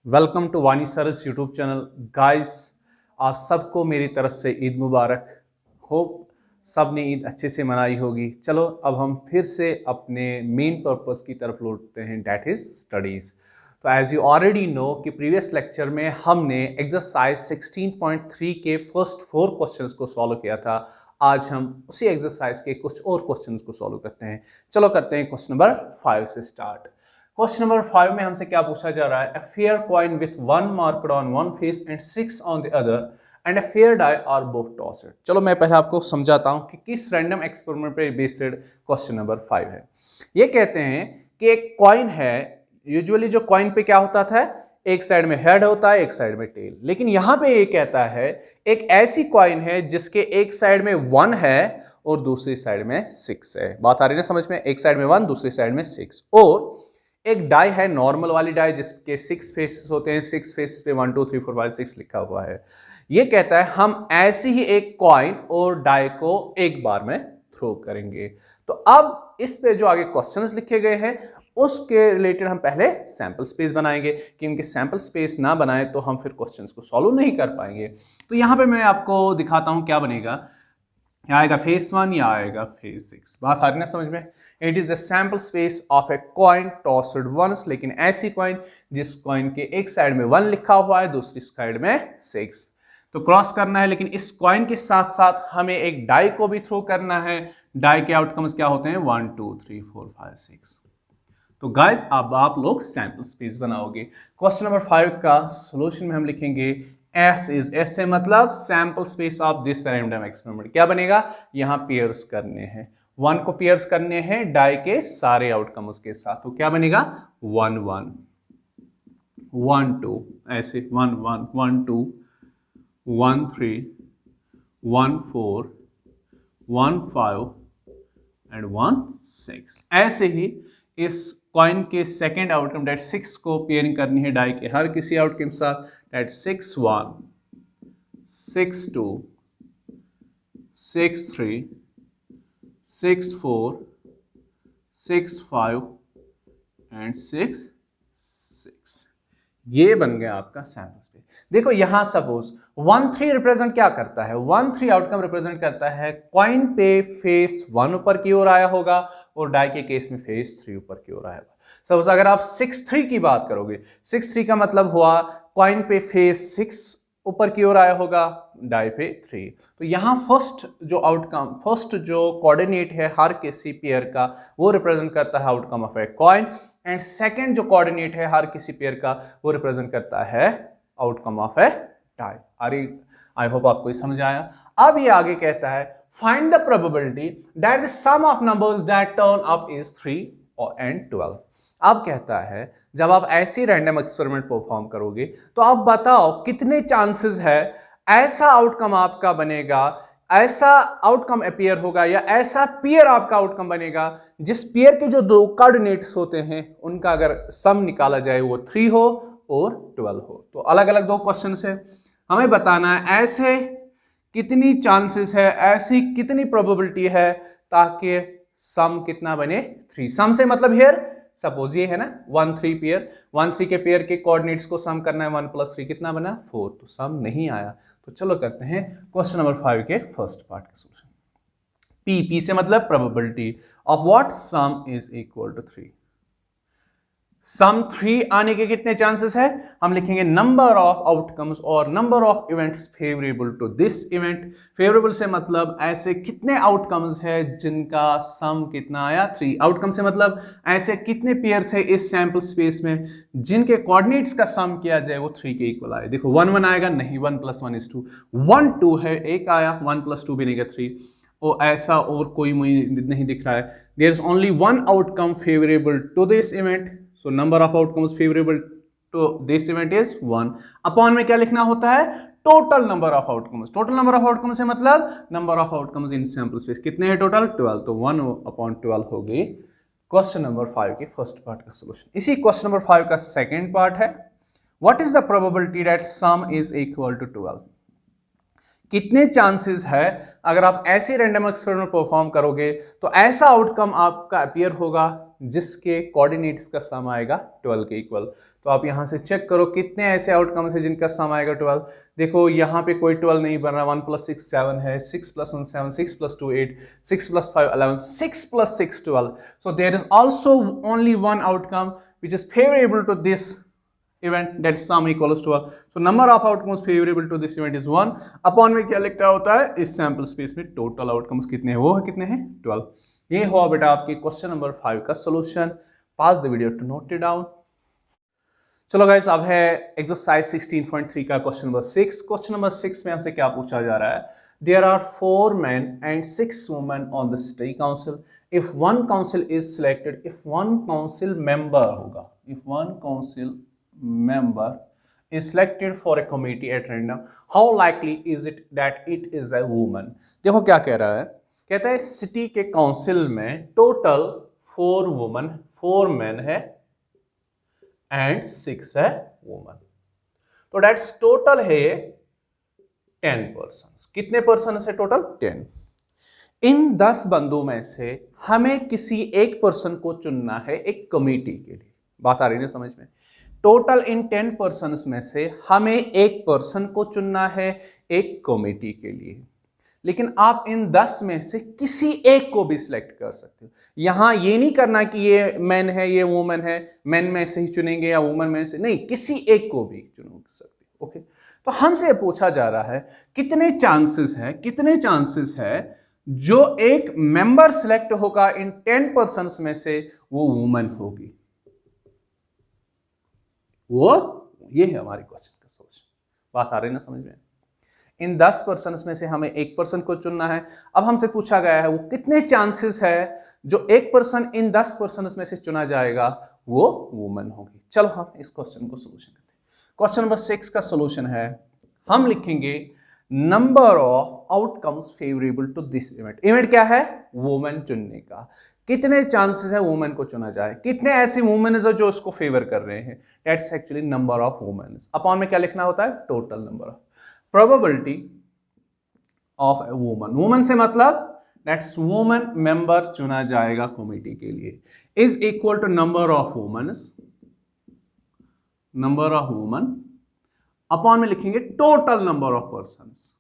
Welcome to वानी सरस YouTube channel. Guys, आप सबको मेरी तरफ से ईद मुबारक। होप सब ने ईद अच्छे से मनाई होगी। चलो अब हम फिर से अपने मेन पर्पस की तरफ लौटते हैं, डैट इज स्टडीज़। तो एज यू ऑलरेडी नो कि प्रीवियस लेक्चर में हमने एक्सरसाइज 16.3 के फर्स्ट 4 क्वेश्चंस को सॉल्व किया था। आज हम उसी एक्सरसाइज के कुछ और क्वेश्चंस को सॉल्व करते हैं। चलो करते हैं क्वेश्चन नंबर 5 से स्टार्ट। क्वेश्चन नंबर 5 में हमसे क्या पूछा जा रहा है? A fair coin with 1 marked on one face and 6 on the other end a fair die are both tossed. चलो मैं पहले आपको समझाता हूं कि किस रैंडम एक्सपेरिमेंट पे बेस्ड क्वेश्चन नंबर 5 है। ये कहते हैं कि एक कॉइन है। यूजुअली जो कॉइन पे क्या होता था, एक साइड में हेड होता है, एक साइड में टेल। लेकिन यहां पे ये कहता है एक ऐसी कॉइन है जिसके एक साइड में 1 है और दूसरी साइड में 6 है। बात आ रही है ना समझ में? एक साइड में 1, दूसरी साइड में 6। और एक डाई है, नॉर्मल वाली डाई, जिसके 6 फेसेस होते हैं। 6 फेसेस पे 1 2 3 4 5 6 लिखा हुआ है। ये कहता है हम ऐसी ही एक कॉइन और डाई को एक बार में थ्रो करेंगे। तो अब इस पे जो आगे क्वेश्चंस लिखे गए हैं उसके रिलेटेड हम पहले सैंपल स्पेस बनाएंगे, क्योंकि सैंपल स्पेस ना बनाए तो हम फिर क्वेश्चंस को सॉल्व नहीं कर पाएंगे। तो यहां पे मैं आपको दिखाता हूं क्या बनेगा। यहाँ आएगा फेस 1 या आएगा फेस 6। बात आ रही है समझ में? It is the sample space of a coin tossed once. लेकिन ऐसी कॉइन जिस कॉइन के एक साइड में 1 लिखा हुआ है, दूसरी साइड में 6। तो क्रॉस करना है, लेकिन इस कॉइन के साथ साथ हमें एक डाई को भी थ्रो करना है। डाई के आउटकम्स क्या होते हैं? 1 2 3 4 5 6। तो गाइस अब आप लोग सैंपल स्पेस बनाओगे। क्वेश्चन नंबर 5 का सॉल्यूशन में हम लिखेंगे S इज, S से मतलब sample space of this random experiment. क्या बनेगा? यहां पेयर्स करने हैं, 1 को पेयर्स करने हैं डाई के सारे आउटकम उसके साथ। तो क्या बनेगा? 1 1 1 2, ऐसे 1 1 1 2 1 3 1 4 1 5 एंड 1 6। ऐसे ही इस कॉइन के सेकेंड आउटकम डेट 6 को पेयरिंग करनी है डाई के हर किसी आउटकम के साथ। Date 6 1 6 2 6 3 6 4 6 5 and 6 6। ये बन गया आपका सैंपल स्पेस। देखो यहां सपोज 1 3 रिप्रेजेंट क्या करता है? 1 3 आउटकम रिप्रेजेंट करता है कॉइन पे फेस 1 ऊपर की ओर आया होगा और डाई के केस में फेस 3 ऊपर की ओर आया होगा। सपोज अगर आप 6 3 की बात करोगे, 6 3 का मतलब हुआ कॉइन पे फेस 6 ऊपर की ओर आया होगा, डाई पे 3। तो यहां फर्स्ट जो आउटकम, फर्स्ट जो कोऑर्डिनेट है हर किसी पेयर का, वो रिप्रेजेंट करता है outcome of a coin. And second जो कोऑर्डिनेट है हर किसी पेयर का, वो रिप्रेजेंट करता है outcome of a die. I hope आपको ये समझ आया। अब ये आगे कहता है find the probability that the sum of numbers that turn up is 3 and 12। अब कहता है जब आप ऐसी रैंडम एक्सपेरिमेंट परफॉर्म करोगे तो आप बताओ कितने चांसेस है ऐसा आउटकम आपका बनेगा, ऐसा आउटकम अपीयर होगा या ऐसा पेयर आपका आउटकम बनेगा जिस पेयर के जो दो कोऑर्डिनेट्स होते हैं उनका अगर सम निकाला जाए वो 3 हो और 12 हो। तो अलग अलग दो क्वेश्चन है, हमें बताना है ऐसे कितनी चांसेस है, ऐसी कितनी प्रोबेबिलिटी है ताकि सम कितना बने 3। सम से मतलब हियर सपोज ये है ना 1 3 पेयर, 1 3 के पेयर के कोऑर्डिनेट्स को सम करना है। 1 + 3 कितना बना? 4। तो सम नहीं आया। तो चलो करते हैं क्वेश्चन नंबर 5 के फर्स्ट पार्ट का सॉल्यूशन। पी से मतलब probability of what sum is equal to 3। Sum 3 आने के कितने चांसेस है? हम लिखेंगे नंबर ऑफ आउटकम्स और number of events favourable to this event. Favourable से मतलब ऐसे कितने आउटकम्स है जिनका सम कितना आया? 3। आउटकम से मतलब ऐसे कितने पेयर्स है इस सैंपल स्पेस में जिनके कोऑर्डिनेट्स का सम किया जाए वो 3 के इक्वल आए। देखो 1 1 आएगा नहीं, 1 + 1 = 2। 1 2 है, एक आया, 1 + 2 बनेगा 3। और ऐसा और कोई मुझे नहीं दिख रहा है। There is only one outcome favourable to this event, so number of outcomes favourable to this event is 1। Upon में क्या लिखना होता है? Total number of outcomes. Total number of outcomes से मतलब number of outcomes in sample space. कितने हैं total? 12। तो 1/12 होगी क्वेश्चन नंबर 5 के फर्स्ट पार्ट का सॉल्यूशन। इसी क्वेश्चन नंबर 5 का सेकंड पार्ट है what is the probability that sum is equal to 12। कितने चांसेस है अगर आप ऐसे रैंडम एक्सपेरिमेंट परफॉर्म करोगे तो ऐसा आउटकम आपका अपीयर होगा जिसके कोऑर्डिनेट्स का सम आएगा 12 के इक्वल। तो आप यहां से चेक करो कितने ऐसे आउटकम्स है जिनका सम आएगा 12। देखो यहाँ पे कोई 12 नहीं बन रहा, 1 + 6 7 है, 6 + 1 7, 6 + 2 8, 6 + 5 11, 6 + 6 12. So there is also only one outcome which is favorable to this event, that is sum equals to 12. So number of outcomes favorable to this event is 1 upon में क्या लिखा होता है, इस सैंपल स्पेस में टोटल आउटकम्स कितने हैं, वो है कितने हैं 12। ये हुआ बेटा आपके क्वेश्चन नंबर 5 का solution. Pause the video to note it down. चलो गाइस, अब है एक्सरसाइज 16.3 का क्वेश्चन नंबर 6। क्वेश्चन नंबर 6 में हमसे क्या पूछा जा रहा है, there are 4 men and 6 women on the study council. If one council is selected, if one council member होगा, if one council member is selected for a committee at random, how likely is it that it is a woman? देखो क्या कह रहा है, कहता है city के council में टोटल 4 वुमन 4 मेन है एंड 6 है वुमन, तो डेट्स टोटल है 10 पर्सन। कितने पर्सन है टोटल 10। इन 10 बंदों में से हमें किसी एक पर्सन को चुनना है एक कमेटी के लिए। बात आ रही है समझ में? टोटल इन 10 पर्सन में से हमें एक पर्सन को चुनना है एक कमेटी के लिए, लेकिन आप इन 10 में से किसी एक को भी सिलेक्ट कर सकते हो। यहां ये नहीं करना कि ये मैन है ये वुमन है, मैन में से ही चुनेंगे या वुमन में से, नहीं, किसी एक को भी चुन सकते हो। ओके, तो हमसे पूछा जा रहा है कितने चांसेस है जो एक मेंबर सिलेक्ट होगा इन 10 पर्सन में से वो वुमन होगी। ये है हमारे क्वेश्चन का सोच। बात आ रही ना समझ में? इन 10 पर्सन में से हमें एक पर्सन को चुनना है। अब हमसे पूछा गया है वो कितने चांसेस है जो एक पर्सन इन 10 पर्सन में से चुना जाएगा वो वुमन होगी। चलो हम इस क्वेश्चन को सोल्यूशन करते हैं। क्वेश्चन नंबर 6 का सोल्यूशन है, हम लिखेंगे number of outcomes favourable to this event. Event क्या है? वुमन चुनने का। कितने चांसेस है वुमन को चुना जाए, कितने ऐसी वुमेन है जो उसको फेवर कर रहे हैं, that's actually number of women. Upon में क्या लिखना होता है? Total number of probability of a woman. Woman से मतलब दैट्स वुमन मेंबर चुना जाएगा कमेटी के लिए, is equal to number of woman upon में लिखेंगे टोटल नंबर ऑफ पर्संस।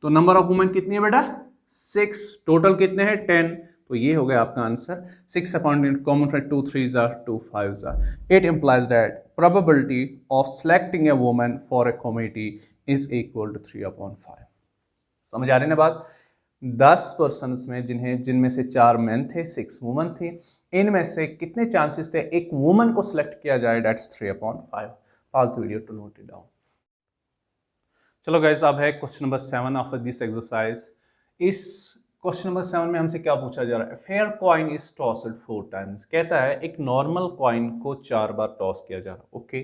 तो नंबर ऑफ वुमेन कितनी है बेटा? 6। टोटल कितने हैं? 10। तो ये हो गया आपका answer. 6 upon common factor 2 3s are 2 5s are। It implies that probability of selecting a woman for a committee is equal to 3/5। समझ आ रही ना बात? 10 पर्सन में जिनमें से 4 मेन थे 6 वुमन थी, इनमें से कितने चांसेस थे एक वुमन को सिलेक्ट किया जाए, that's 3/5। Pause the video to note it down. चलो गाइस, अब है question number 7 of this exercise. इस क्वेश्चन नंबर 7 में हमसे क्या पूछा जा रहा है, fair coin is tossed 4 times. कहता है एक नॉर्मल कॉइन को 4 बार टॉस किया जा रहा है। Okay,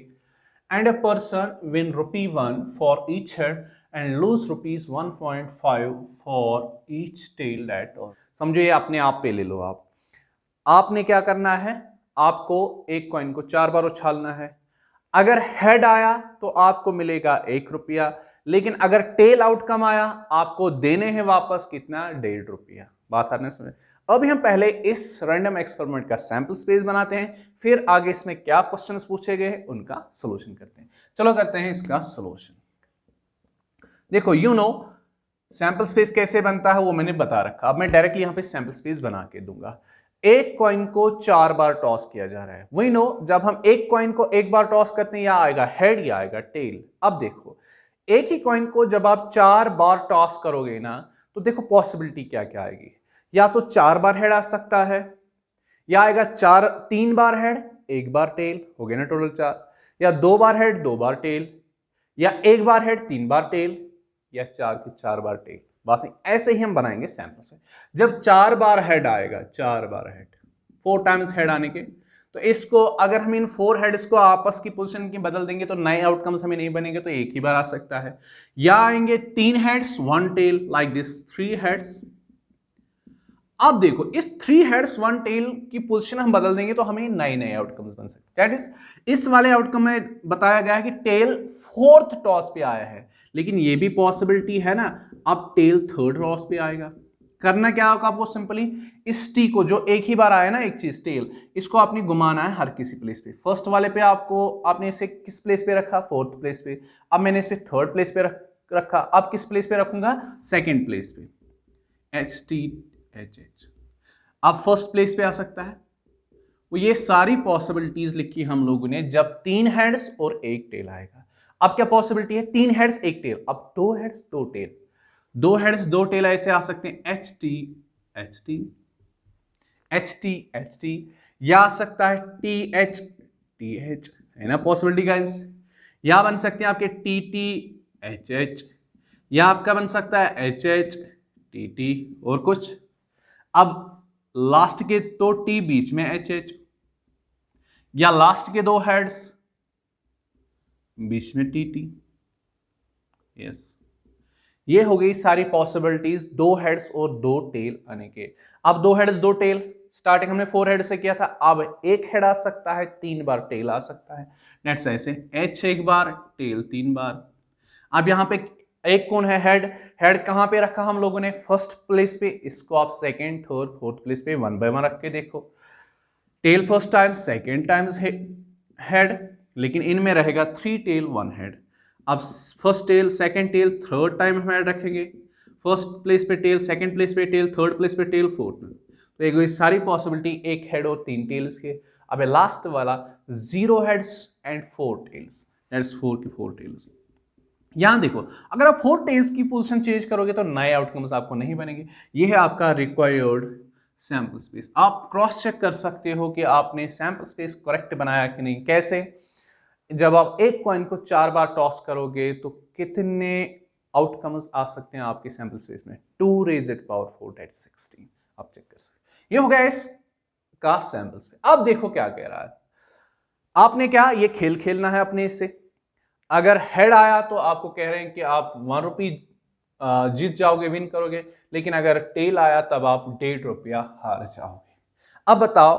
and a person win ₹1 for each head and lose ₹1.5 for each tail that toss. समझो ये अपने आप पे ले लो। आपने क्या करना है, आपको एक कॉइन को 4 बार उछालना है। अगर हेड आया तो आपको मिलेगा ₹1, लेकिन अगर टेल आउटकम आया आपको देने हैं वापस कितना? ₹1.5। बात आने समझ। अभी हम पहले इस रैंडम एक्सपेरिमेंट का सैंपल स्पेस बनाते हैं, फिर आगे इसमें क्या क्वेश्चंस पूछे गए उनका सोल्यूशन करते हैं। चलो करते हैं इसका सोल्यूशन। देखो सैंपल स्पेस कैसे बनता है वो मैंने बता रखा। अब मैं डायरेक्टली यहां पे सैंपल स्पेस बना के दूंगा। एक कॉइन को 4 बार टॉस किया जा रहा है। वही जब हम एक कॉइन को एक बार टॉस करते हैं या आएगा हेड या आएगा टेल। अब देखो एक ही कॉइन को जब आप 4 बार टॉस करोगे ना, तो देखो पॉसिबिलिटी क्या क्या आएगी। या तो 4 बार हेड आ सकता है, या आएगा 3 बार हेड 1 बार टेल, हो गया ना टोटल 4, या 2 बार हेड 2 बार टेल, या 1 बार हेड 3 बार टेल, या 4 की 4 बार टेल। बात नहीं, ऐसे ही हम बनाएंगे सैंपल से। जब 4 बार हेड आएगा, 4 बार हेड 4 टाइम्स हेड आने के, तो इसको अगर हम इन 4 हेड्स को आपस की पोजीशन की बदल देंगे तो नए आउटकम्स हमें नहीं बनेंगे, तो एक ही बार आ सकता है। या आएंगे 3 heads 1 tail like this 3 heads. अब देखो इस 3 हेड्स 1 टेल की पोजीशन हम बदल देंगे तो हमें नए नए आउटकम्स बन सकते हैं। दैट इज इस वाले आउटकम में बताया गया है कि टेल 4th टॉस पे आया है, लेकिन ये भी पॉसिबिलिटी है ना अब टेल 3rd टॉस पे आएगा। करना क्या होगा आपको, सिंपली इस टी को, जो एक ही बार आया ना एक चीज टेल, इसको आपने घुमाना है हर किसी प्लेस पे। फर्स्ट वाले पे आपने इसे किस प्लेस पे रखा, फोर्थ प्लेस पे। अब मैंने इस पे थर्ड प्लेस पे रखा, अब किस प्लेस पे रखूंगा, सेकेंड प्लेस पे, एच टी एच एच। अब फर्स्ट प्लेस पे आ सकता है। वो ये सारी पॉसिबिलिटीज लिखी हम लोगों ने जब 3 हेड्स और 1 टेल आएगा। अब क्या पॉसिबिलिटी है, 3 हेड्स 1 टेल, अब 2 हेड्स 2 टेल, 2 हेड्स 2 टेल ऐसे आ सकते हैं, H T H T H T H T, या आ सकता है टी एच, है ना पॉसिबिलिटी गाइस। या बन सकते हैं आपके टी एच एच, या आपका बन सकता है एच टी और कुछ। अब लास्ट के तो टी बीच में एच, या लास्ट के 2 हेड्स बीच में टी। यस, ये हो गई सारी पॉसिबिलिटीज 2 हेड्स और 2 टेल आने के। अब 2 हेड्स 2 टेल, स्टार्टिंग हमने 4 हेड से किया था, अब 1 हेड आ सकता है, 3 बार टेल आ सकता है। नेक्स्ट ऐसे एच 1 बार, टेल 3 बार। अब यहां पे एक कौन है, हेड कहां पे रखा हम लोगों ने, फर्स्ट प्लेस पे। इसको आप सेकेंड थर्ड फोर्थ प्लेस पे 1 बाय 1 रख के देखो। Tail first time, second times head, लेकिन इनमें रहेगा 3 टेल 1 हेड। अब first tail, second tail, third time हम हेड रखेंगे। फर्स्ट प्लेस पे टेल, सेकेंड प्लेस पे टेल, थर्ड प्लेस पे टेल, फोर्थ। तो एक सारी पॉसिबिलिटी 1 हेड और 3 टेल्स के। अब लास्ट वाला 0 हेड्स एंड 4 टेल्स, दैट्स 4 की 4 टेल्स। यहां देखो, अगर आप 4 टेल्स की पोजीशन चेंज करोगे तो नए आउटकम्स आपको नहीं बनेंगे। ये है आपका रिक्वायर्ड सैंपल स्पेस। आप क्रॉस चेक कर सकते हो कि आपने सैंपल स्पेस करेक्ट बनाया कि नहीं। कैसे, जब आप एक कॉइन को 4 बार टॉस करोगे तो कितने आउटकम्स आ सकते हैं आपके सैंपल स्पेस में, 2 raised to power 4 that's 16। आप चेक कर सकते हैं। ये हो गया इसका सैंपल स्पेस। अब देखो क्या कह रहा है, आपने क्या ये खेल खेलना है अपने इससे। अगर हेड आया तो आपको कह रहे हैं कि आप 1 रुपी जीत जाओगे, विन करोगे, लेकिन अगर टेल आया तब आप 1.5 रुपया हार जाओगे। अब बताओ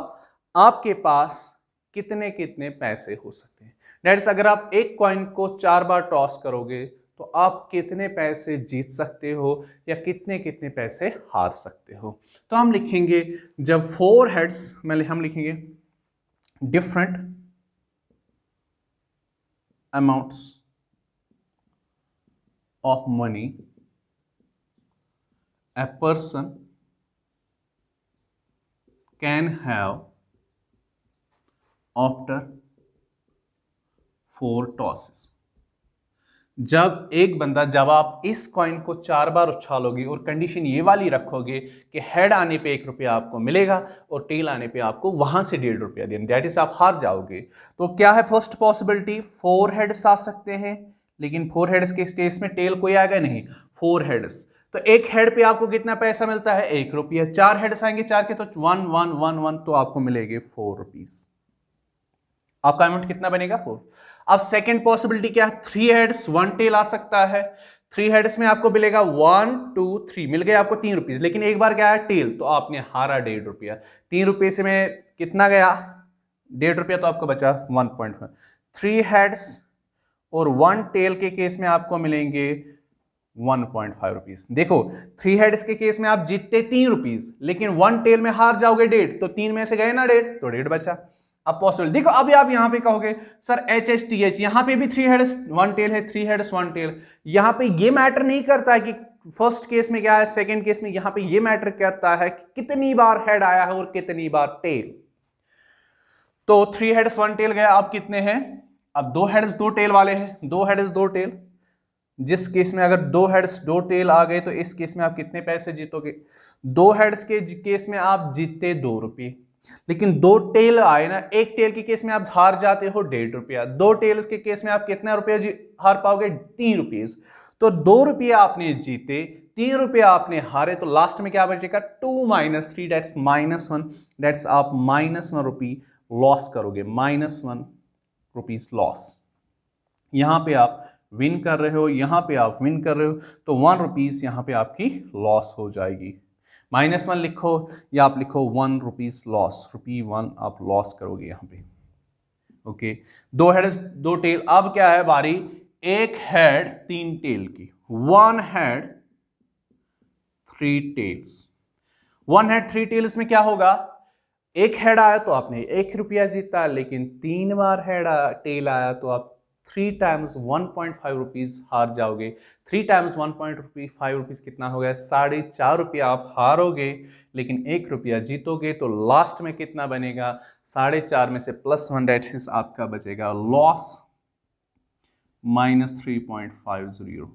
आपके पास कितने कितने पैसे हो सकते हैं। दैट्स, अगर आप एक कॉइन को 4 बार टॉस करोगे तो आप कितने पैसे जीत सकते हो या कितने कितने पैसे हार सकते हो। तो हम लिखेंगे, जब 4 हेड्स में हम लिखेंगे different amounts of money a person can have after 4 tosses। जब एक बंदा, जब आप इस कॉइन को 4 बार उछालोगे और कंडीशन ये वाली रखोगे कि हेड आने पे 1 रुपया आपको मिलेगा और टेल आने पे आपको वहां से 1.5 रुपया देना, दैट इज आप हार जाओगे। तो क्या है फर्स्ट पॉसिबिलिटी, 4 हेड्स आ सकते हैं, लेकिन 4 हेड्स के केस में टेल कोई आएगा नहीं, 4 हेड्स। तो एक हेड पे आपको कितना पैसा मिलता है, 1 रुपया। 4 हेड्स आएंगे 4 के, तो 1 1 1 1, तो आपको मिलेंगे 4 रुपीज। आपका अमाउंट कितना बनेगा, 4। अब सेकेंड पॉसिबिलिटी क्या है, 3 हेड्स 1 टेल आ सकता है। 3 हेड्स में आपको मिलेगा 1 2 3, मिल गए आपको 3 रुपीज, लेकिन एक बार क्या है टेल, तो आपने हारा 1.5 रुपया। 3 रुपये से में कितना गया, 1.5 रुपया, तो आपको बचा 1.5। 3 हेड्स और 1 टेल के केस में आपको मिलेंगे 1.5 रुपीज। देखो 3 हेड्स के केस में आप जीतते 3 रुपीज, लेकिन 1 टेल में हार जाओगे 1.5, तो 3 में से गए ना 1.5, तो 1.5 बचा। अब पॉसिबल देखो, अभी आप यहां पे कहोगे sir H H T H, यहां पे भी 3 हेड्स 1 टेल है, 3 हेड्स 1 टेल। यहां पे ये मैटर नहीं करता है कि फर्स्ट केस में क्या है, सेकंड केस में, यहां पे ये मैटर करता है कि कितनी बार हेड आया है और कितनी बार टेल। तो 3 हेड्स 1 टेल गया, अब कितने हैं, अब 2 हेड्स 2 टेल वाले हैं, 2 हेड्स 2 टेल। जिस केस में अगर 2 हेड्स 2 टेल आ गए तो इस केस में आप कितने पैसे जीतोगे, 2 हेड्स के केस में आप जीतते 2 रुपये, लेकिन 2 टेल आए ना, एक टेल के केस में आप हार जाते हो 1.5 रुपया, 2 टेल्स के केस में आप कितना रुपया हार पाओगे, 3 रुपीज। तो 2 रुपये आपने जीते, 3 रुपये आपने हारे, तो लास्ट में क्या बचेगा, 2 - 3 दैट्स -1, दैट्स आप -1 रुपी लॉस करोगे, -1 रुपीज लॉस। यहां पे आप विन कर रहे हो, यहां पे आप विन कर रहे हो, तो 1 रुपीज यहां पे आपकी लॉस हो जाएगी। -1 लिखो या आप लिखो 1 रुपीज लॉस, ₹1 आप लॉस करोगे यहां पे। Okay, 2 head 2 tail. अब क्या है बारी, 1 हेड 3 टेल की, 1 head 3 tails. One head three tails में क्या होगा, एक हेड आया तो आपने 1 रुपया जीता, लेकिन 3 बार हेड टेल आया तो आप 3 टाइम्स 1.5 रुपीज हार जाओगे। 3 टाइम्स 1.5 रुपीज कितना हो गया, 4.5 रुपया आप हारोगे, लेकिन 1 रुपया जीतोगे। तो लास्ट में कितना बनेगा, 4.5 में से +1 डेट इज आपका बचेगा लॉस -3.50।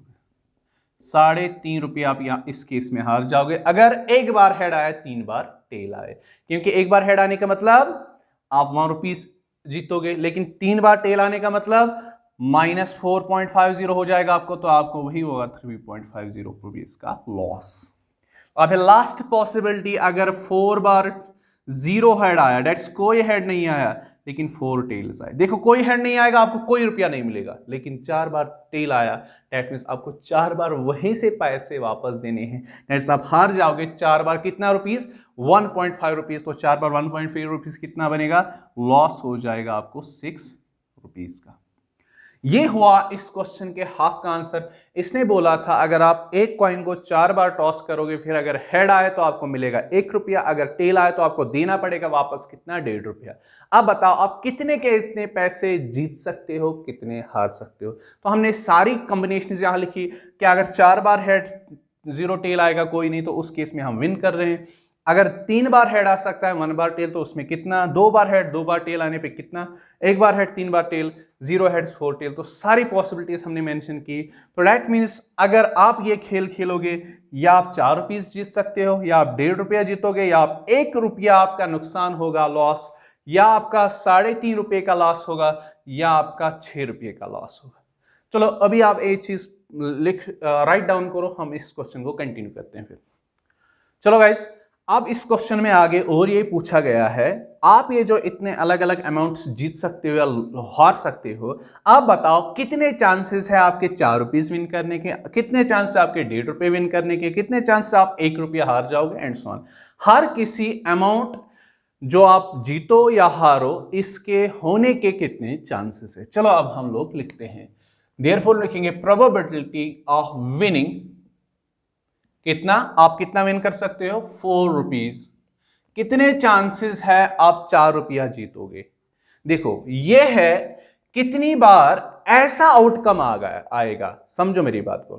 3.5 रुपया आप यहाँ इस केस में हार जाओगे अगर एक बार हेड आए 3 बार टेल आए, क्योंकि एक बार हेड आने का मतलब आप 1 रुपीज जीतोगे, लेकिन 3 बार टेल आने का मतलब -4.50 हो जाएगा आपको, तो आपको वही होगा 3.50 रुपीज का लॉस। अब लास्ट पॉसिबिलिटी, अगर 4 बार 0 हेड आया, डेट्स कोई हेड नहीं आया लेकिन 4 टेल्स आए। देखो कोई हेड नहीं आएगा आपको कोई रुपया नहीं मिलेगा, लेकिन 4 बार टेल आया डेट मीन्स आपको 4 बार वहीं से पैसे वापस देने हैं। डेट्स आप हार जाओगे 4 बार कितना रुपीस, 1.5 रुपीज। तो 4 बार 1.5 रुपीज कितना बनेगा, लॉस हो जाएगा आपको 6 रुपीज का। ये हुआ इस क्वेश्चन के हाफ का आंसर। इसने बोला था अगर आप एक कॉइन को 4 बार टॉस करोगे, फिर अगर हेड आए तो आपको मिलेगा 1 रुपया, अगर टेल आए तो आपको देना पड़ेगा वापस कितना, 1.5 रुपया। अब बताओ आप कितने के इतने पैसे जीत सकते हो, कितने हार सकते हो। तो हमने सारी कॉम्बिनेशन यहां लिखी कि अगर 4 बार हेड 0 टेल आएगा कोई नहीं, तो उस केस में हम विन कर रहे हैं। अगर 3 बार हेड आ सकता है 1 बार टेल, तो उसमें कितना, 2 बार हेड 2 बार टेल आने पे कितना, 1 बार हेड 3 बार टेल, 0 हेड्स 4 टेल। तो सारी पॉसिबिलिटीज हमने मेंशन की। तो दैट मींस अगर आप ये खेल खेलोगे, या आप 4 रुपीज जीत सकते हो, या आप 1.5 रुपया जीतोगे, या आप 1 रुपया आपका नुकसान होगा लॉस, या आपका 3.5 रुपये का लॉस होगा, या आपका 6 रुपये का लॉस होगा। चलो अभी आप एक चीज राइट डाउन करो, हम इस क्वेश्चन को कंटिन्यू करते हैं फिर। चलो गाइस, अब इस क्वेश्चन में आगे और ये पूछा गया है, आप ये जो इतने अलग अलग अमाउंट्स जीत सकते हो या हार सकते हो, आप बताओ कितने चांसेस है आपके 4 रुपीज विन करने के, कितने चांस है आपके 1.5 रुपये विन करने के, कितने चांस है आप 1 रुपया हार जाओगे, एंड सो ऑन। हर किसी अमाउंट जो आप जीतो या हारो, इसके होने के कितने चांसेस है। चलो अब हम लोग लिखते हैं, देयरफॉर लिखेंगे प्रोबेबिलिटी ऑफ विनिंग, कितना आप कितना विन कर सकते हो, 4 रुपीज। कितने चांसेस है आप 4 रुपया जीतोगे। देखो ये है कितनी बार ऐसा आउटकम आएगा, समझो मेरी बात को,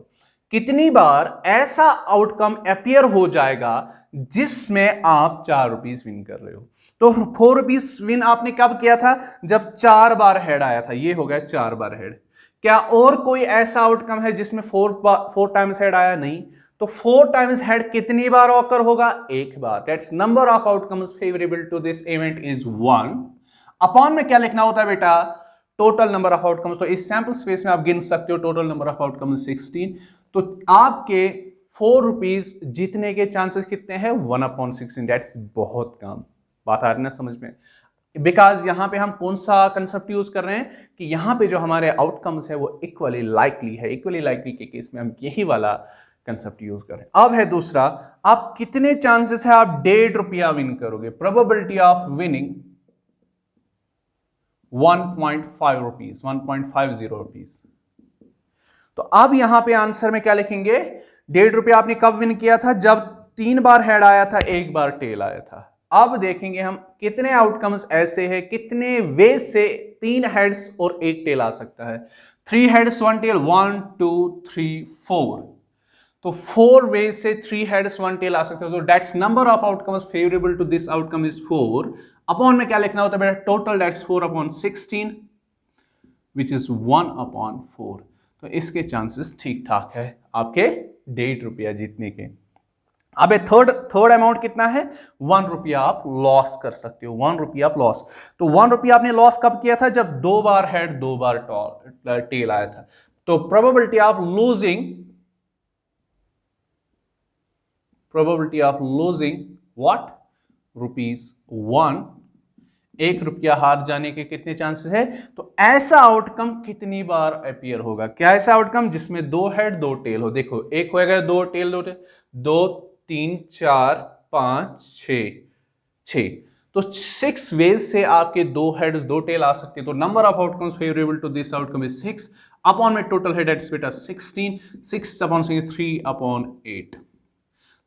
कितनी बार ऐसा आउटकम अपीयर हो जाएगा जिसमें आप 4 रुपीज विन कर रहे हो। तो 4 रुपीज विन आपने कब किया था, जब 4 बार हेड आया था। ये हो गया 4 बार हेड। क्या और कोई ऐसा आउटकम है जिसमें 4 टाइम्स हेड आया, नहीं। तो 4 टाइम्स हेड कितनी बार ऑकर होगा, 1 बार। That's number of outcomes favourable to this event is 1। Upon में क्या लिखना होता है बेटा, टोटल नंबर ऑफ आउटकम्स। तो इस सैंपल स्पेस में आप गिन सकते हो टोटल नंबर ऑफ आउटकम्स 16। तो आपके 4 रुपीज जीतने के चांसेस कितने हैं, 1/16। दैट्स बहुत कम। बात आ रही ना समझ में, बिकॉज यहां पे हम कौन सा कंसेप्ट यूज कर रहे हैं कि यहां पे जो हमारे आउटकम्स है वो इक्वली लाइकली है। इक्वली लाइकली के केस में हम यही वाला कंसेप्ट यूज करें। अब है दूसरा, आप कितने चांसेस है आप 1.5 रुपया विन करोगे। Probability of winning 1.5 rupees, 1.50 rupees. तो अब यहां पे आंसर में क्या लिखेंगे, 1.5 रुपया आपने कब विन किया था, जब 3 बार हेड आया था, 1 बार टेल आया था। अब देखेंगे हम कितने आउटकम्स ऐसे हैं, कितने वे से 3 हेड्स और 1 टेल आ सकता है। 3 हेड्स 1 टेल, 1 2 3 4। तो 4 वे से 3 हेड्स 1 टेल आ सकते हैं। तो that's number of outcomes favourable to this outcome is 4। Upon में क्या लिखना होता है बेटा, टोटल दैट्स 4/16 विच इज 1/4। तो इसके चांसेस ठीक ठाक है आपके 1.5 रुपया जीतने के। अब थर्ड अमाउंट कितना है, 1 रुपया आप लॉस कर सकते हो। 1 रुपया आप लॉस। तो 1 रुपया आपने लॉस कब किया था, जब 2 बार हेड 2 बार टेल आया था। तो प्रोबेबिलिटी ऑफ लूजिंग व्हाट, ₹1। 1 रुपया हार जाने के कितने चांसेस है। तो ऐसा आउटकम कितनी बार अपीयर होगा, क्या ऐसा आउटकम जिसमें 2 हेड 2 टेल हो। देखो एक होएगा 2 टेल 2 3 4 5 6। तो 6 वेज से आपके 2 हेड 2 टेल आ सकते हैं। तो number of outcomes favourable to this outcome is 6। Upon में टोटल हेड बेटा 16, 6/3/8।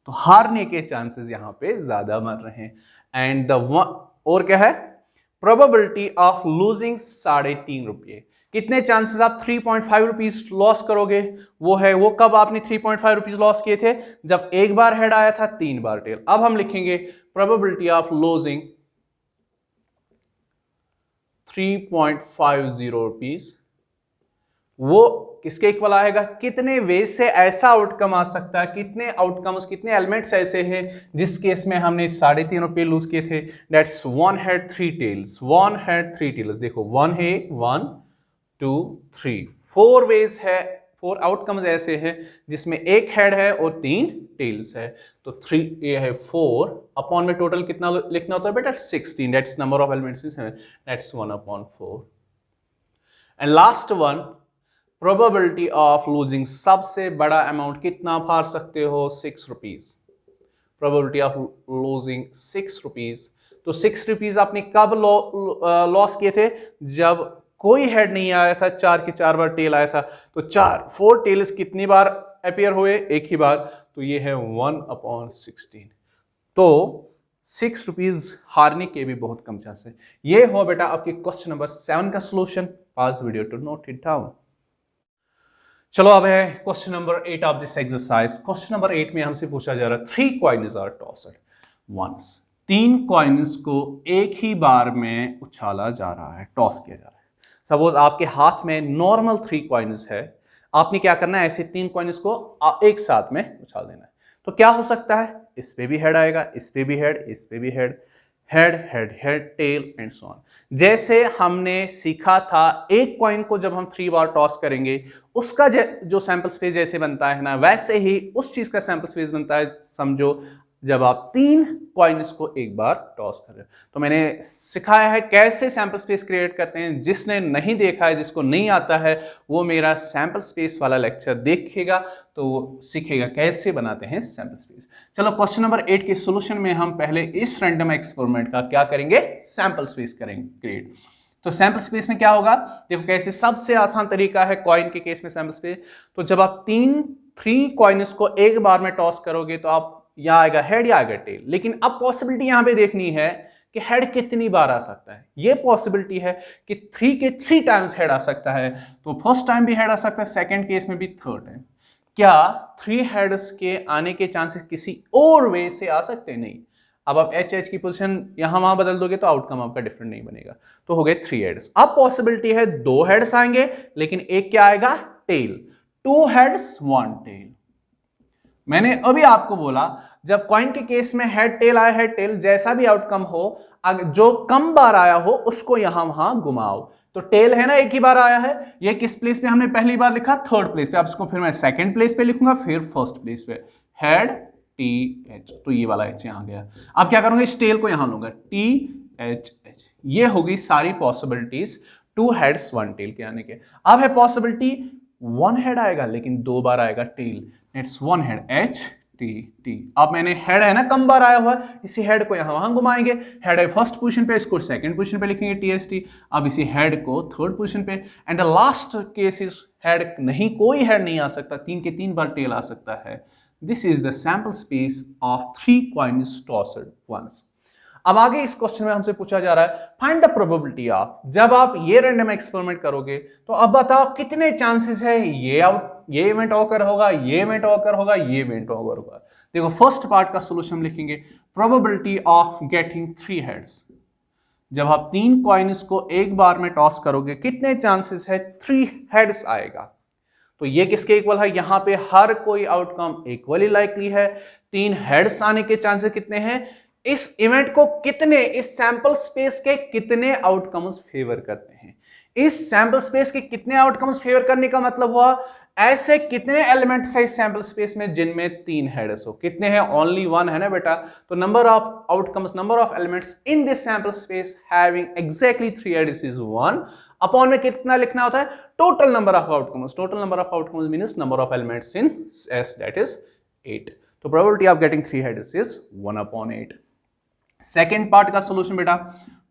तो हारने के चांसेस यहां पे ज्यादा बन रहे हैं। एंड द और क्या है, प्रोबेबिलिटी ऑफ लूजिंग 3.5 रुपये, कितने चांसेस आप 3.5 रुपीज लॉस करोगे, वो है वो कब आपने 3.5 रुपीज लॉस किए थे, जब एक बार हेड आया था 3 बार टेल। अब हम लिखेंगे प्रोबेबिलिटी ऑफ लूजिंग 3.50 रुपीज, वो किसके इक्वल आएगा, कितने वे से ऐसा आउटकम आ सकता है, कितने आउटकम्स, कितने एलिमेंट्स ऐसे हैं जिस केस में हमने 3.5 रुपये लूज किए थे। That's 1 head 3 tails, 1 head 3 tails. देखो 1 है, 1 2 3 4 वेज है, 4 आउटकम्स ऐसे हैं जिसमें एक हेड है और 3 टेल्स है। तो 3 ये है 4 अपॉन में टोटल कितना लिखना होता है बेटा, 16। That's number of elements is 7, that's 1/4। And last one, probability of losing, सबसे बड़ा अमाउंट कितना आप हार सकते हो, 6 rupees. Probability of losing 6 rupees. तो 6 रुपीज आपने कब लॉस किए थे, जब कोई हेड नहीं आया था, 4 के 4 बार टेल आया था। तो 4 टेल्स कितनी बार अपीयर हुए, एक ही बार, तो ये है 1/16। तो 6 रुपीज हारने के भी बहुत कम चांस है। ये हो बेटा आपके क्वेश्चन नंबर 7 का solution. Pause video to note it down. चलो अब है question number 8 of this exercise. Question number 8 में हमसे पूछा जा रहा है 3 coins are tossed once. 3 coins को एक ही बार में उछाला जा रहा है, टॉस किया जा रहा है। सपोज आपके हाथ में नॉर्मल 3 कॉइन्स है, आपने क्या करना है, ऐसे 3 कॉइन्स को एक साथ में उछाल देना है। तो क्या हो सकता है, इस पे भी हेड आएगा, इस पे भी हेड, इस पे भी head, head head head tail and so on. जैसे हमने सीखा था एक कॉइन को जब हम 3 बार टॉस करेंगे उसका जो सैंपल स्पेस जैसे बनता है ना, वैसे ही उस चीज का सैंपल स्पेस बनता है, समझो जब आप 3 कॉइन्स को एक बार टॉस कर रहे हो। तो मैंने सिखाया है कैसे सैंपल स्पेस क्रिएट करते हैं। जिसने नहीं देखा है, जिसको नहीं आता है, वो मेरा सैंपल स्पेस वाला लेक्चर देखेगा तो वो सीखेगा कैसे बनाते हैं सैंपल स्पेस। चलो क्वेश्चन नंबर 8 के सॉल्यूशन में हम पहले इस रैंडम एक्सपेरिमेंट का क्या करेंगे, सैंपल स्पेस करेंगे क्रिएट। तो सैंपल स्पेस में क्या होगा, देखो कैसे, सबसे आसान तरीका है कॉइन के केस में सैंपल स्पेस। तो जब आप 3 कॉइन्स को एक बार में टॉस करोगे तो आप यहाँ आएगा हेड या आएगा टेल। लेकिन अब पॉसिबिलिटी यहां पे देखनी है कि हेड कितनी बार आ सकता है। ये पॉसिबिलिटी है कि 3 के 3 टाइम्स हेड आ सकता है। तो फर्स्ट टाइम भी हेड आ सकता है, सेकंड केस में भी, थर्ड टाइम। क्या 3 हेड्स के आने के चांसेस किसी और वे से आ सकते हैं? नहीं। अब आप एच की पोजीशन यहां वहां बदल दोगे तो आउटकम आपका डिफरेंट नहीं बनेगा। तो हो गए 3 हेड्स। अब पॉसिबिलिटी है 2 हेड्स आएंगे, लेकिन एक क्या आएगा, टेल। 2 heads 1 tell. मैंने अभी आपको बोला जब कॉइन के केस में हेड टेल आया, हेड टेल, जैसा भी आउटकम हो, जो कम बार आया हो उसको यहां वहां घुमाओ। तो टेल है ना, एक ही बार आया है, ये किस प्लेस पे हमने पहली बार लिखा, थर्ड प्लेस पे। अब इसको फिर मैं सेकंड प्लेस पे लिखूंगा, फिर फर्स्ट प्लेस पे, हेड टी एच। तो ये वाला एच यहां गया। अब क्या करूंगा, इस टेल को यहां लूंगा, टी एच एच। ये होगी सारी पॉसिबिलिटीज 2 हेड्स 1 टेल के आने के। अब है पॉसिबिलिटी 1 हेड आएगा लेकिन 2 बार आएगा टेल। It's 1 head, H T T. अब मैंने हेड है ना, कम बार आया हुआ, इसी हेड को यहां वहां घुमाएंगे। हेड है फर्स्ट पोजीशन पे, इसको सेकंड पोजीशन पे लिखेंगे, टी एस टी। अब इसी हेड को थर्ड पोजीशन पे। And the last case is head नहीं, कोई हेड नहीं आ सकता, 3 के 3 बार टेल आ सकता है। This is the sample space of 3 coins tossed once. अब आगे इस क्वेश्चन में हमसे पूछा जा रहा है फाइंड द प्रोबेबिलिटी ऑफ, जब आप ये रैंडम एक्सपेरिमेंट करोगे तो अब बताओ कितने चांसेस है ये इवेंट ऑकर होगा, ये इवेंट ऑकर होगा, ये इवेंट ऑकर होगा। देखो फर्स्ट पार्ट का सॉल्यूशन लिखेंगे, प्रोबेबिलिटी ऑफ गेटिंग 3 हेड्स। जब आप 3 कॉइन्स को एक बार में टॉस करोगे कितने चांसेस है 3 हेड्स आएगा। तो ये किसके इक्वल है, यहां पे हर कोई आउटकम इक्वली लाइकली है। 3 हेड्स आने के चांसेस कितने हैं, इस इवेंट को कितने, इस सैंपल स्पेस के कितने आउटकम्स फेवर करते हैं। इस सैंपल स्पेस के कितने आउटकम्स फेवर करने का मतलब हुआ ऐसे कितने एलिमेंट्स है इस सैंपल स्पेस में जिनमें 3 हेड्स हो। कितने हैं, ओनली 1 है ना बेटा। तो number of outcomes, number of elements in this sample space having exactly 3 heads is 1। Upon में कितना लिखना होता है, total number of outcomes. Total number of outcomes means number of elements in S, that is 8। तो probability of getting 3 heads is 1/8। Second part का solution बेटा,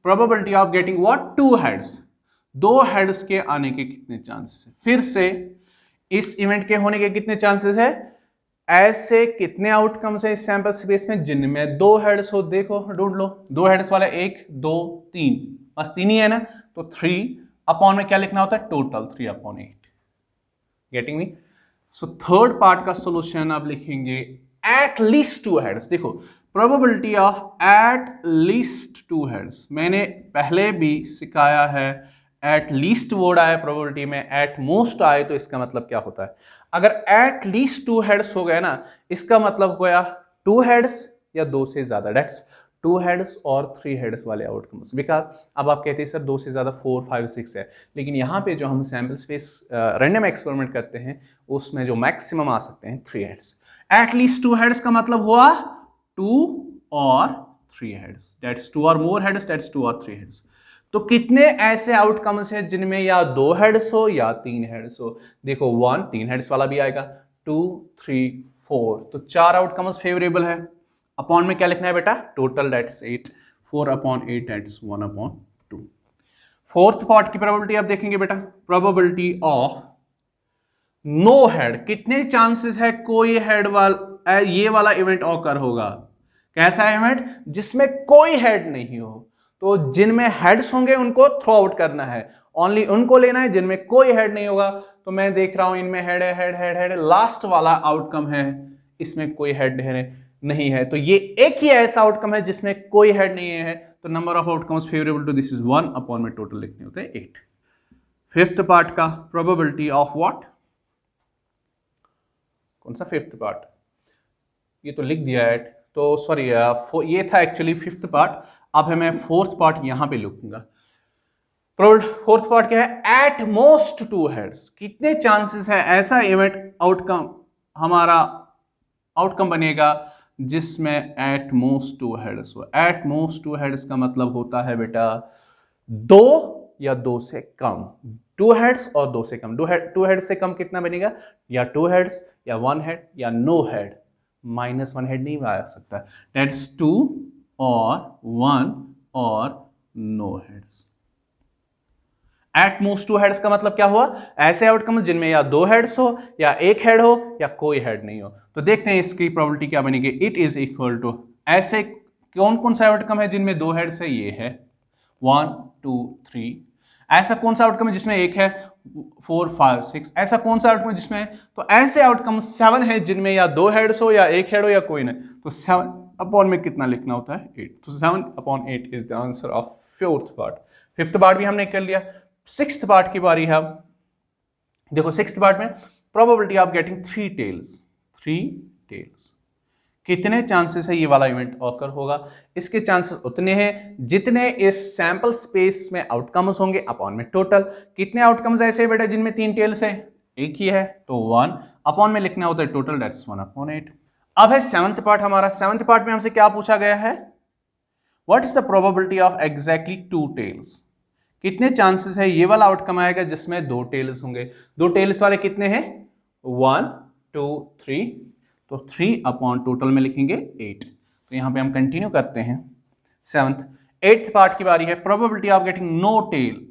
probability of getting what, 2 heads. 2 heads के आने के कितने चांसेस है। फिर से इस इवेंट के होने के कितने चांसेस है, ऐसे कितने आउटकम्स है इस सैंपल स्पेस में जिनमें 2 हेड्स हो? देखो ढूंढ लो, 2 हेड्स वाला 1 2 3, बस 3 ही है ना, तो 3 अपॉन में क्या लिखना होता है? Total 3/8। Getting me? So third part का सोल्यूशन आप लिखेंगे एट लीस्ट 2 हेड्स। देखो probability of at least 2 heads मैंने पहले भी सिखाया है। एट लीस्ट वर्ड आए प्रोबेबिलिटी में, एट मोस्ट आए तो इसका मतलब क्या होता है? अगर एट लीस्ट 2 हेड्स हो गए ना, इसका मतलब होया 2 हेड्स या 2 से ज्यादा, डेट्स 2 हेड्स और 3 हेड्स वाले आउटकम्स। बिकॉज अब आप कहते हैं सर 2 से ज्यादा 4 5 6 है, लेकिन यहाँ पे जो हम सैंपल स्पेस रैंडम एक्सपेरिमेंट करते हैं उसमें जो मैक्सिमम आ सकते हैं 3 हेड्स। एट लीस्ट 2 हेड्स का मतलब हुआ 2 और 3 हेड्स, डेट्स 2 और मोर हेड्स, डेट्स 2 और 3 हेड्स। तो कितने ऐसे आउटकम्स हैं जिनमें या 2 हेड्स हो या 3 हेड्स हो? देखो 1 3 हेड्स वाला भी आएगा, 2 3 4, तो 4 आउटकम्स फेवरेबल है। अपॉन में क्या लिखना है बेटा? Total, that's 8, 4/8, that's 1/2। Fourth part की प्रोबेबिलिटी आप देखेंगे बेटा, प्रोबेबिलिटी ऑफ नो हेड। कितने चांसेस है कोई हेड वाला ये वाला इवेंट ऑकर होगा? कैसा इवेंट? जिसमें कोई हेड नहीं हो। तो जिनमें हेड्स होंगे उनको थ्रो आउट करना है, ओनली उनको लेना है जिनमें कोई हेड नहीं होगा। तो मैं देख रहा हूं इनमें हेड है, हेड हेड हेड, लास्ट वाला आउटकम है इसमें कोई हेड नहीं है, तो ये एक ही ऐसा आउटकम है जिसमें कोई हेड नहीं है। तो number of outcomes favourable to this is 1 upon में टोटल लिखने होते हैं 8। फिफ्थ पार्ट का प्रोबेबिलिटी ऑफ व्हाट? कौन सा फिफ्थ पार्ट? ये तो लिख दिया है, तो सॉरी ये था एक्चुअली फिफ्थ पार्ट। अब है मैं फोर्थ पार्ट यहां पे लिखूंगा। फोर्थ पार्ट क्या है? Eight most 2 heads. कितने चांसेस है ऐसा इवेंट आउटकम हमारा आउटकम बनेगा जिसमें एट मोस्ट 2 हेड्स हो? एट मोस्ट 2 हेड्स का मतलब होता है बेटा 2 या 2 से कम, 2 हेड्स और 2 से कम। 2 हेड से कम कितना बनेगा? या 2 हेड्स या 1 हेड या नो हेड, -1 हेड नहीं आ सकता, डेट्स 2 और 1 और no heads. At most 2 heads का मतलब क्या हुआ? ऐसे आउटकम जिनमें या 2 हेड्स हो या 1 हेड हो या कोई हेड नहीं हो। तो देखते हैं इसकी प्रोबेबिलिटी क्या बनेगी। इट इज इक्वल टू, ऐसे कौन कौन सा आउटकम है जिनमें 2 हेड्स है? ये है 1 2 3। ऐसा कौन सा आउटकम है जिसमें 1 है? 4 5 6। ऐसा कौन सा आउटकम है जिसमें? तो ऐसे आउटकम 7 है जिनमें या 2 हेड्स हो या 1 हेड हो या कोई नहीं। तो 7 अपॉन में कितना लिखना होता है? 8। तो 7/8 is the answer of fourth part. Fifth part भी हमने कर लिया। सिक्स्थ पार्ट की बारी है। देखो सिक्स्थ पार्ट में probability of getting 3 tails. 3 tails, कितने चांसेस है ये वाला इवेंट ऑकर होगा? इसके चांसेस उतने हैं जितने इस सैंपल स्पेस में आउटकम्स होंगे अपॉन में टोटल। कितने आउटकम्स ऐसे बेटा जिनमें 3 टेल्स है? एक ही है, तो 1 अपॉन में लिखना होता है टोटल, दैट्स 1/8। अब है सेवंथ पार्ट हमारा। सेवंथ पार्ट में हमसे क्या पूछा गया है? What is the probability of exactly 2 tails? कितने चांसेस है ये वाला आउटकम आएगा जिसमें 2 टेल्स होंगे? 2 टेल्स वाले कितने हैं? 1 2 3, तो 3 अपॉन टोटल में लिखेंगे 8। तो यहां पे हम कंटिन्यू करते हैं सेवंथ। एट्थ पार्ट की बारी है। Probability of getting no tail.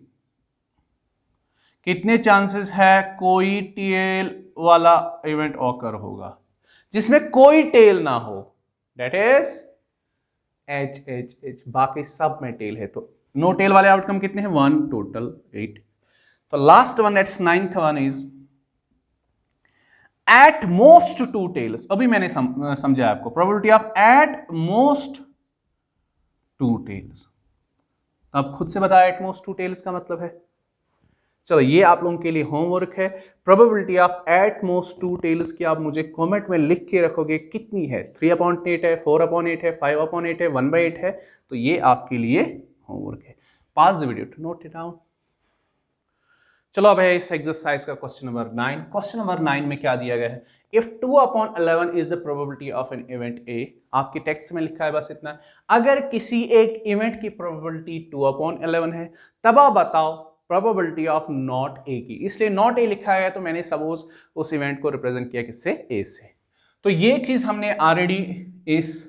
कितने चांसेस है कोई टेल वाला इवेंट ऑकर होगा जिसमें कोई टेल ना हो? That is H H H, बाकी सब में टेल है। तो नो टेल वाले आउटकम कितने हैं? 1 टोटल 8। तो last one, that's ninth one is at most 2 tails. अभी मैंने समझा आपको probability of at most 2 tails. अब खुद से बताया एट मोस्ट 2 टेल्स का मतलब है। चलो ये आप लोगों के लिए होमवर्क है। Probability of at most 2 tails की आप मुझे कमेंट में लिख के रखोगे कितनी है? 3/8 है, 4/8 है, 5/8 है, 1/8 है। तो ये आपके लिए होमवर्क है। Pause the video to note it down. चलो अब है इस एक्सरसाइज का क्वेश्चन नंबर 9। क्वेश्चन नंबर 9 में क्या दिया गया है? If 2/11 is the probability of an event A. आपके टेक्स्ट में लिखा है बस इतना। अगर किसी एक इवेंट की प्रोबेबिलिटी 2/11 है, तब आप बताओ प्रोबेबिलिटी ऑफ नॉट ए की। इसलिए नॉट ए लिखा है तो मैंने सपोज उस इवेंट को रिप्रेजेंट किया किससे? ए से। तो ये चीज हमने ऑलरेडी इस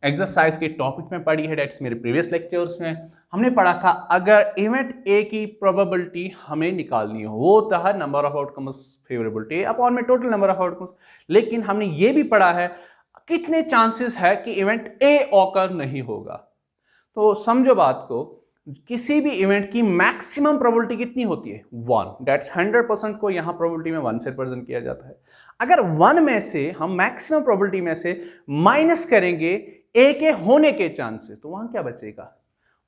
एक्सरसाइज के टॉपिक में पढ़ी है, डेट्स मेरे प्रीवियस लेक्चर्स में हमने पढ़ा था। अगर इवेंट ए की प्रोबेबिलिटी हमें निकालनी हो, वो होता है नंबर ऑफ आउटकम्स फेवरेबिलिटी अपॉन में टोटल नंबर ऑफ आउटकम्स। लेकिन हमने ये भी पढ़ा है कितने चांसेस है कि इवेंट ए ऑकर नहीं होगा। तो समझो बात को, किसी भी इवेंट की मैक्सिमम प्रोबेबिलिटी कितनी होती है 1, दैट्स 100% को यहां प्रोबेबिलिटी में 1 से रिप्रेजेंट किया जाता है। अगर 1 में से हम मैक्सिमम प्रोबेबिलिटी में से माइनस करेंगे ए के होने के चांसेस, तो वहां क्या बचेगा?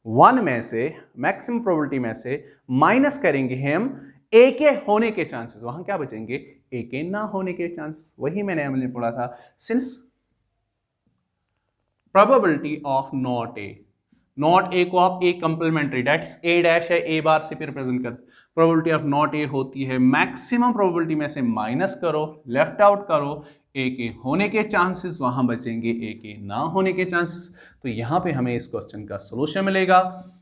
1 में से मैक्सिमम प्रोबेबिलिटी में से माइनस करेंगे हम ए के होने के चांसेस, वहां क्या बचेंगे? ए के ना होने के चांसेस। वही मैंने पढ़ा था, सिंस प्रोबेबिलिटी ऑफ नॉट ए को आप ए कंप्लीमेंट्री दैट्स ए डैश है, ए बार से रिप्रेजेंट कर, प्रोबेबिलिटी ऑफ नॉट ए होती है मैक्सिमम प्रोबेबिलिटी में से माइनस करो, लेफ्ट आउट करो ए के होने के चांसेस, वहां बचेंगे ए के ना होने के चांसेस। तो यहां पे हमें इस क्वेश्चन का सॉल्यूशन मिलेगा।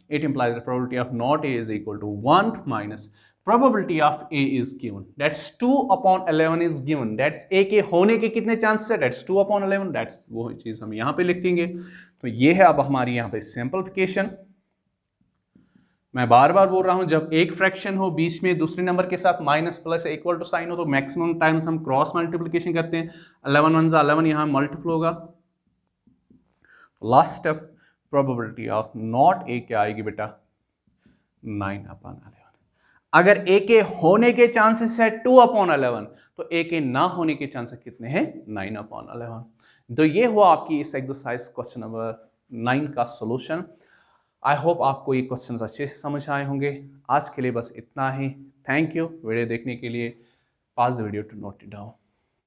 It implies the probability of not A is equal to 1 minus probability of A is given, that's 2/11 is given, that's A के होने के कितने चांसेस है? दैट्स 2/11, दैट्स वो चीज हम यहां पे लिखेंगे। तो ये है अब हमारी यहां पे सिंपलीफिकेशन। मैं बार बार बोल रहा हूं, जब एक फ्रैक्शन हो बीच में दूसरे नंबर के साथ minus plus equal to sign हो, तो मैक्सिमम टाइम्स हम क्रॉस मल्टीप्लिकेशन करते हैं। 11 1 11 यहां मल्टीपल होगा। Last step, probability of not A क्या आएगी बेटा? 9/11। अगर ए के होने के चांसेस है 2/11, तो ए के ना होने के चांसेस कितने हैं? 9/11। तो ये हुआ आपकी इस एक्सरसाइज क्वेश्चन नंबर 9 का सॉल्यूशन। आई होप आपको ये क्वेश्चंस अच्छे से समझ आए होंगे। आज के लिए बस इतना ही। थैंक यू वीडियो देखने के लिए। Pass the video to note it down.